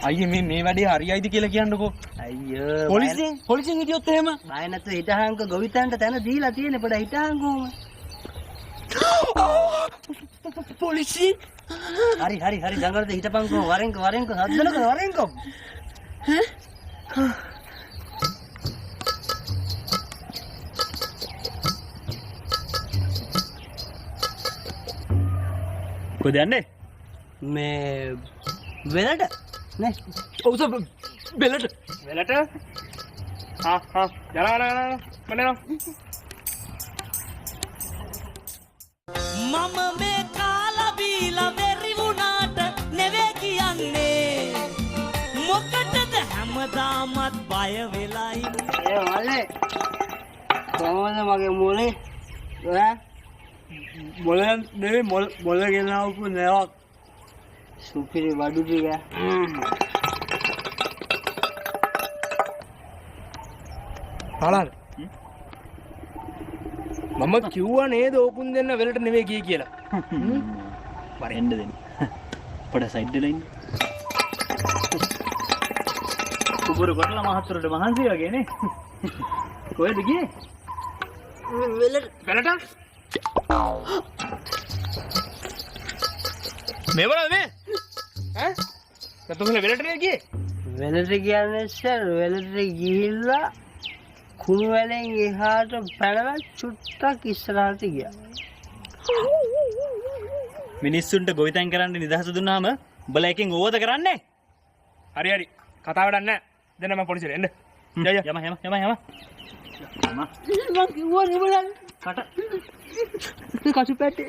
අයියේ මේ වැඩේ හරියයිද කියලා කියන්නකෝ. අයියෝ පොලිසියෙන් හිටියොත් එහෙම බය නැතුව හිටහන්ක ගොවිතැන්ට තැන දීලා තියෙන පොඩ හිටහන්කෝම. පොලිසිය හරි දඟලද හිටපන්කෝ වරෙන්කෝ හද්දනකෝ වරෙන්කෝ. කොහෙද යන්නේ? මේ වෙලට නේ. ඔව් සර් බෙලට. යනවා. මම මේ කාලා බීලා වෙරි වුණාට නෙවෙයි කියන්නේ. මොකටද හැමදාමත් බය වෙලා ඉන්නේ? ඒ මල්ලේ කොහොමද මගේ මොලේ? මොලෙන් නෙවෙයි මොල ගෙනාවු නෑවක්. සුපිරි වඩු ටික. හලාද? මම කිව්වා නේද ඕපුන් දෙන්න වෙලට නෙවෙයි ගියේ කියලා. වරෙන්ඩ දෙන්න. පොඩ සයිඩ් වෙලා ඉන්න. කුඹුර කොටලා මහත්තුරට මහන්සි වගේ නේ. කොහෙද ගියේ? වෙලට? මේ මොනවද මේ? ඈ? නැත්නම් වෙලට නේ ගියේ? වෙලට කියන්නේ සර් වෙලට ගිහිල්ලා කුණු වැලෙන් එහාට පැනලා චුට්ටක් ඉස්සරහට ගියා. මිනිස්සුන්ට ගොවිතැන් කරන්න නිදහස දුන්නාම උඹලා එකෙන් ඕවද කරන්නේ? හරි. කතා වැඩක් නැහැ. දෙන්න මම පොලිසියට එන්න. යම. මම කිව්වා නේ බලන්න. කට කසු පැටේ